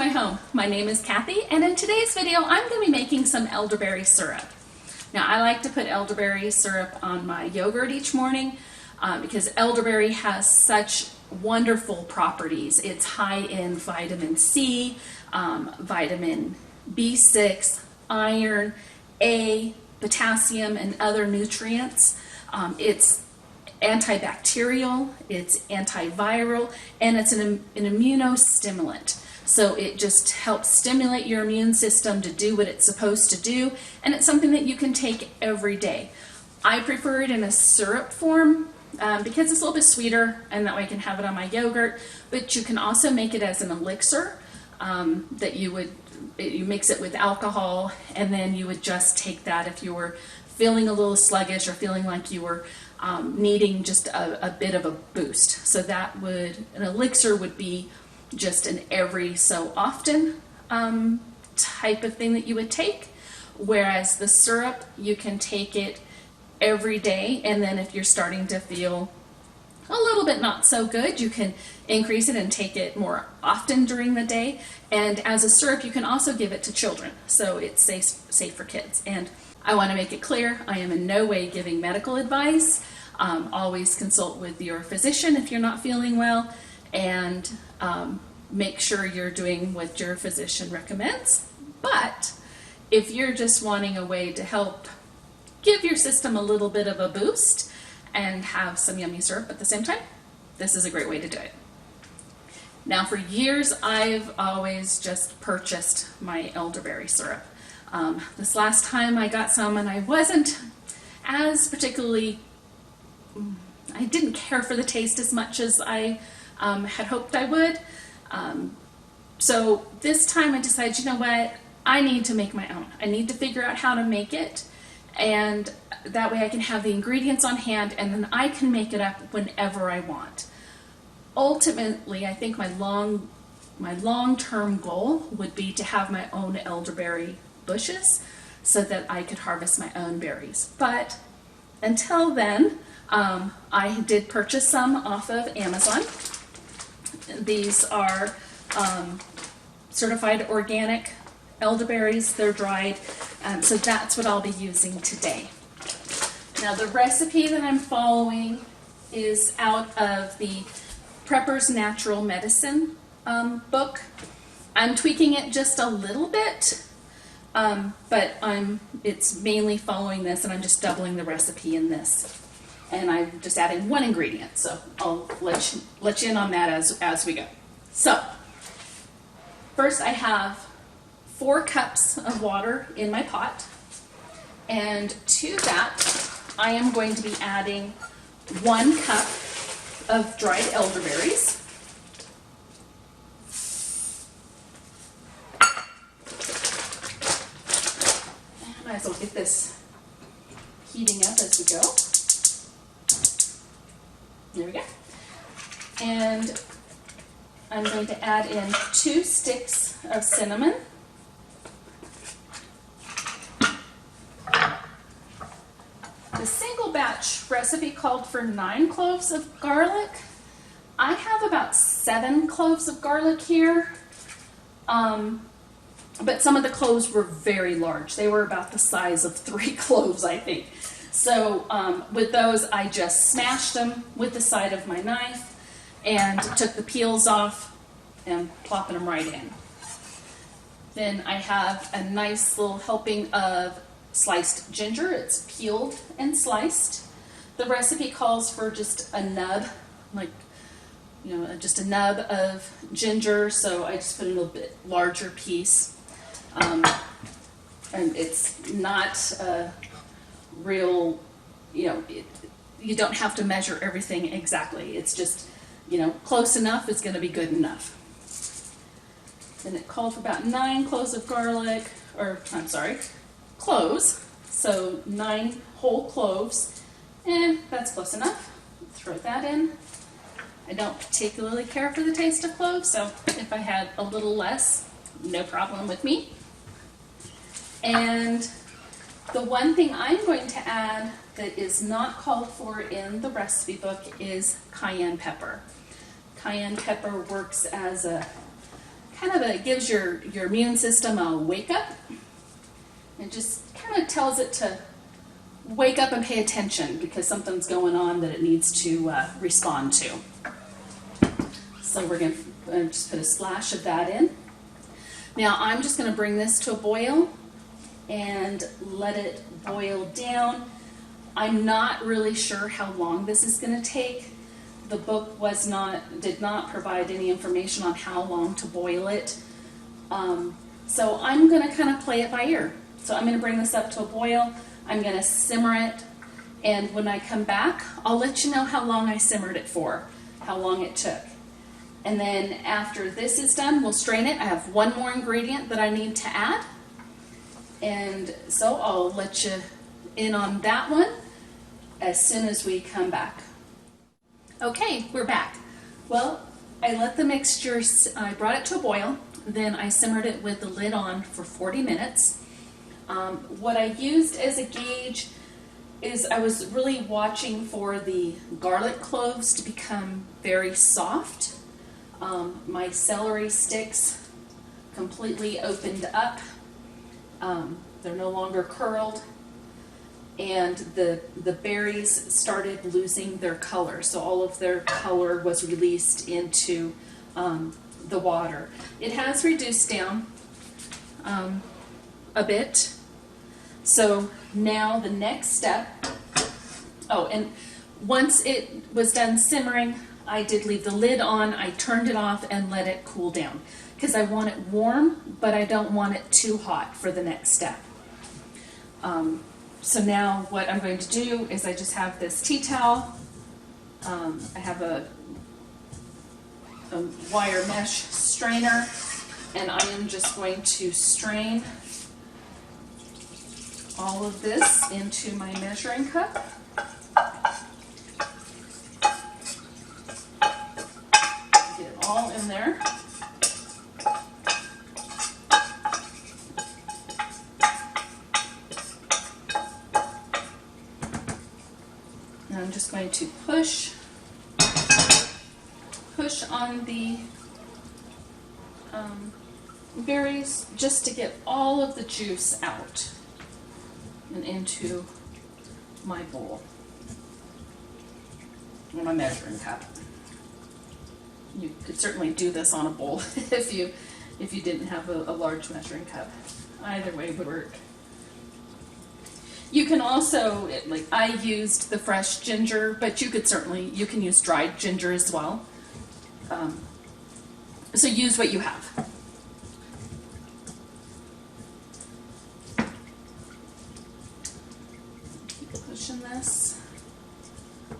my home. My name is Kathy, and in today's video I'm going to be making some elderberry syrup. Now I like to put elderberry syrup on my yogurt each morning because elderberry has such wonderful properties. It's high in vitamin C, vitamin B6, iron, A, potassium, and other nutrients. It's antibacterial, it's antiviral, and it's an immunostimulant. So it just helps stimulate your immune system to do what it's supposed to do, and it's something that you can take every day. I prefer it in a syrup form because it's a little bit sweeter, and that way I can have it on my yogurt, but you can also make it as an elixir that you mix it with alcohol, and then you would just take that if you were feeling a little sluggish or feeling like you were needing just a bit of a boost. So that would, an elixir would be just an every so often type of thing that you would take, whereas the syrup, you can take it every day, and then if you're starting to feel a little bit not so good, you can increase it and take it more often during the day. And as a syrup, you can also give it to children, so it's safe for kids. And I want to make it clear, I am in no way giving medical advice. Always consult with your physician if you're not feeling well, and make sure you're doing what your physician recommends. But if you're just wanting a way to help give your system a little bit of a boost and have some yummy syrup at the same time, this is a great way to do it. Now, for years, I've always just purchased my elderberry syrup. This last time I got some, and I wasn't as particularly, I didn't care for the taste as much as I had hoped I would. So this time I decided, you know what, I need to make my own. I need to figure out how to make it, and that way I can have the ingredients on hand, and then I can make it up whenever I want. Ultimately, I think my long-term goal would be to have my own elderberry bushes so that I could harvest my own berries. But until then, I did purchase some off of Amazon. These are certified organic elderberries. They're dried, so that's what I'll be using today. Now, the recipe that I'm following is out of the Prepper's Natural Medicine book. I'm tweaking it just a little bit, but it's mainly following this, and I'm just doubling the recipe in this. And I'm just adding one ingredient, so I'll let you in on that as we go. So, first I have 4 cups of water in my pot, and to that I am going to be adding 1 cup of dried elderberries. I might as well get this heating up as we go. There we go. And I'm going to add in 2 sticks of cinnamon. The single batch recipe called for 9 cloves of garlic. I have about 7 cloves of garlic here, but some of the cloves were very large. They were about the size of 3 cloves, I think. So with those, I just smashed them with the side of my knife and took the peels off and plopping them right in. Then I have a nice little helping of sliced ginger. It's peeled and sliced. The recipe calls for just a nub, just a nub of ginger, so I just put a little bit larger piece. And it's not a real, you don't have to measure everything exactly. It's just, close enough is going to be good enough. Then it called for about 9 cloves of garlic, cloves, so 9 whole cloves, and that's close enough. Throw that in. I don't particularly care for the taste of cloves, so if I had a little less, no problem with me. And the one thing I'm going to add that is not called for in the recipe book is cayenne pepper. Cayenne pepper works as a gives your immune system a wake up. It just kind of tells it to wake up and pay attention because something's going on that it needs to respond to. So we're going to just put a splash of that in. Now I'm just going to bring this to a boil and let it boil down. I'm not really sure how long this is going to take. The book did not provide any information on how long to boil it. So I'm going to kind of play it by ear. So I'm going to bring this up to a boil. I'm going to simmer it, and when I come back, I'll let you know how long I simmered it for, how long it took. And then after this is done, we'll strain it. I have one more ingredient that I need to add, and so I'll let you in on that one as soon as we come back. Okay, we're back. Well, I let the mixture, I brought it to a boil, then I simmered it with the lid on for 40 minutes. What I used as a gauge is I was really watching for the garlic cloves to become very soft. My celery sticks completely opened up. They're no longer curled. And the berries started losing their color. So all of their color was released into the water. It has reduced down a bit. So now the next step, and once it was done simmering, I did leave the lid on, I turned it off and let it cool down because I want it warm, but I don't want it too hot for the next step. So now what I'm going to do is I just have this tea towel, I have a wire mesh strainer, and I am just going to strain all of this into my measuring cup. Get it all in there. And I'm just going to push on the berries just to get all of the juice out and into my bowl, or my measuring cup. You could certainly do this on a bowl if you didn't have a large measuring cup. Either way would work. You can also, like I used the fresh ginger, but you can use dried ginger as well. So use what you have. Pushing this.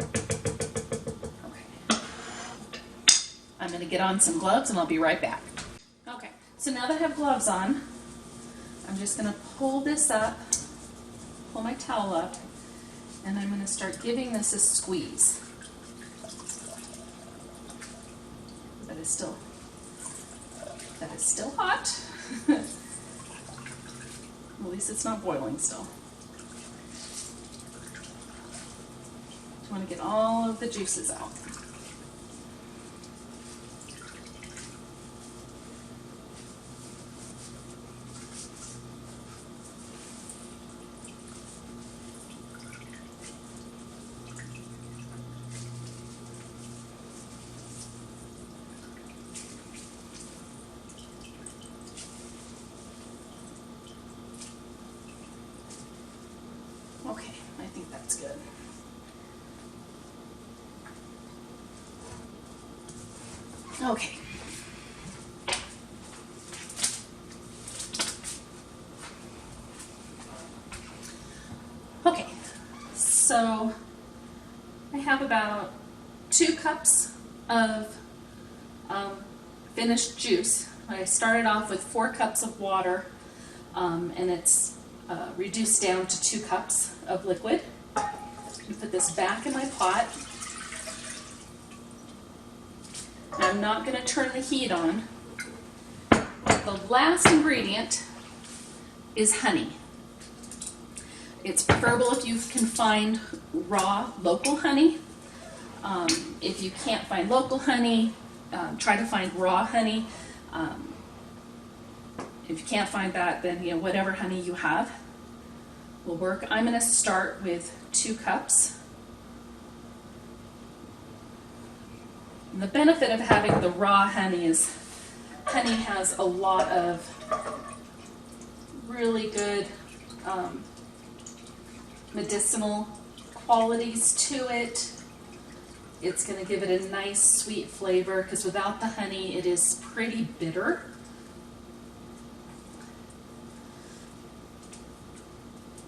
Okay. I'm going to get on some gloves and I'll be right back. Okay, so now that I have gloves on, I'm just going to pull this up, pull my towel up, and I'm going to start giving this a squeeze. That is still hot. At least it's not boiling still. Just want to get all of the juices out. Okay, I think that's good. Okay. Okay, so I have about 2 cups of finished juice. I started off with 4 cups of water, and it's reduced down to 2 cups of liquid. I'm put this back in my pot. I'm not going to turn the heat on. The last ingredient is honey. It's preferable if you can find raw local honey. If you can't find local honey, try to find raw honey. If you can't find that, then whatever honey you have will work. I'm going to start with 2 cups. And the benefit of having the raw honey is honey has a lot of really good medicinal qualities to it. It's going to give it a nice sweet flavor, because without the honey it is pretty bitter.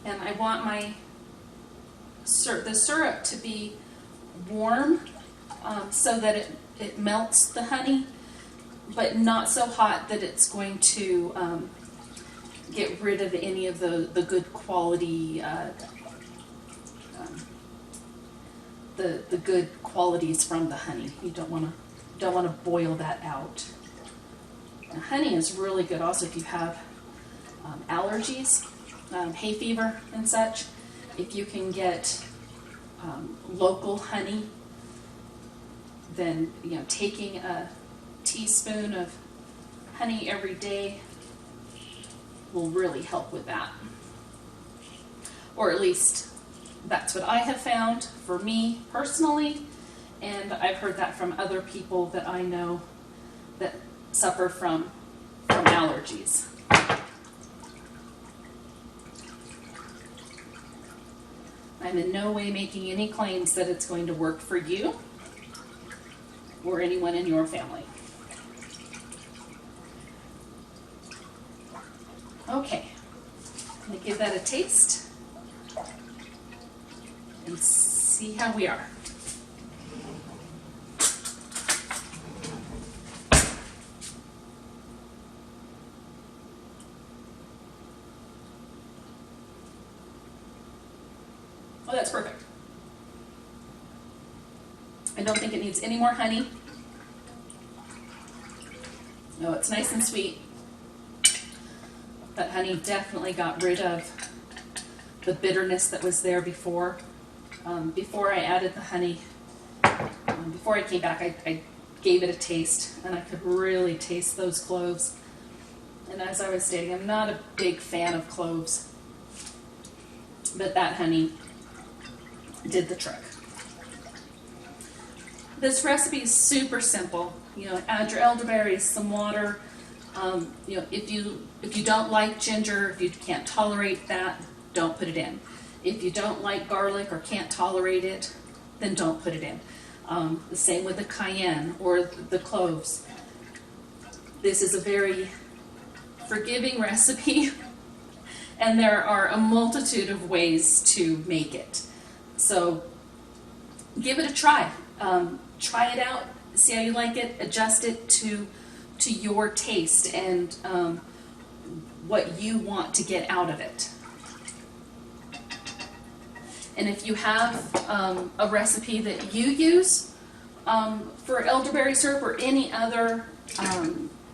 And I want the syrup to be warm, so that it melts the honey, but not so hot that it's going to get rid of any of the good quality, the good qualities from the honey. You don't want to boil that out. And honey is really good also if you have allergies, hay fever and such. If you can get local honey, then taking a teaspoon of honey every day will really help with that. Or at least that's what I have found for me personally, and I've heard that from other people that I know that suffer from allergies. I'm in no way making any claims that it's going to work for you or anyone in your family. Okay, I'm going to give that a taste and see how we are. Oh, that's perfect. I don't think it needs any more honey. No, it's nice and sweet. That honey definitely got rid of the bitterness that was there before. Before I added the honey, before I came back, I gave it a taste, and I could really taste those cloves. And as I was stating, I'm not a big fan of cloves, but that honey did the trick. This recipe is super simple. Add your elderberries, some water. If you don't like ginger, if you can't tolerate that, don't put it in. If you don't like garlic or can't tolerate it, then don't put it in. The same with the cayenne or the cloves. This is a very forgiving recipe, and there are a multitude of ways to make it. So give it a try. Try it out, see how you like it, adjust it to your taste and what you want to get out of it. And if you have a recipe that you use for elderberry syrup or any other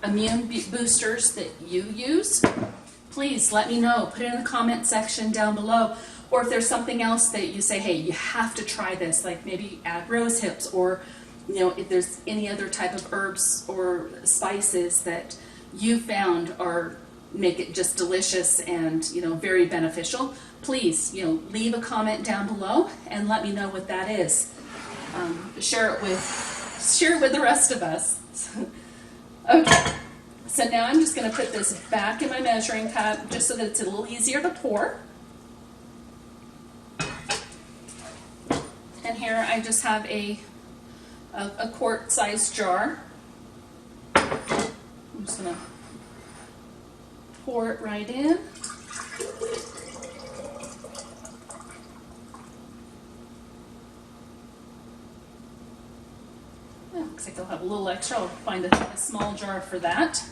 immune boosters that you use, please let me know. Put it in the comment section down below. Or if there's something else that you say, hey, you have to try this, like maybe add rose hips, or if there's any other type of herbs or spices that you found make it just delicious and very beneficial, please leave a comment down below and let me know what that is. Share it with the rest of us. Okay, so now I'm just going to put this back in my measuring cup just so that it's a little easier to pour. And here I just have a quart-sized jar. I'm just going to pour it right in. Oh, looks like I'll have a little extra. I'll find a small jar for that.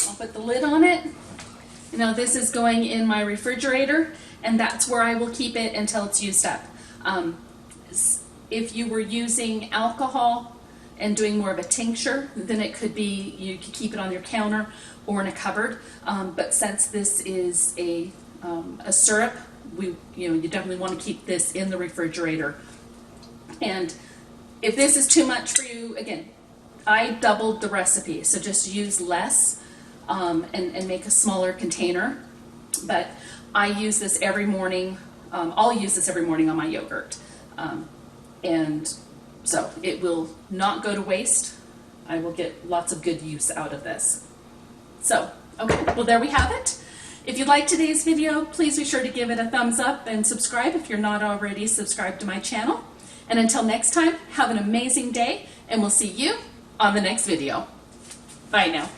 I'll put the lid on it. This is going in my refrigerator, and that's where I will keep it until it's used up. If you were using alcohol and doing more of a tincture, then it could be, you could keep it on your counter or in a cupboard. But since this is a syrup, you definitely want to keep this in the refrigerator. And if this is too much for you, again, I doubled the recipe, so just use less and make a smaller container. But I use this every morning. I'll use this every morning on my yogurt. And so it will not go to waste. I will get lots of good use out of this. So, okay, well there we have it. If you liked today's video, please be sure to give it a thumbs up and subscribe if you're not already subscribed to my channel. And until next time, have an amazing day, and we'll see you on the next video. Bye now.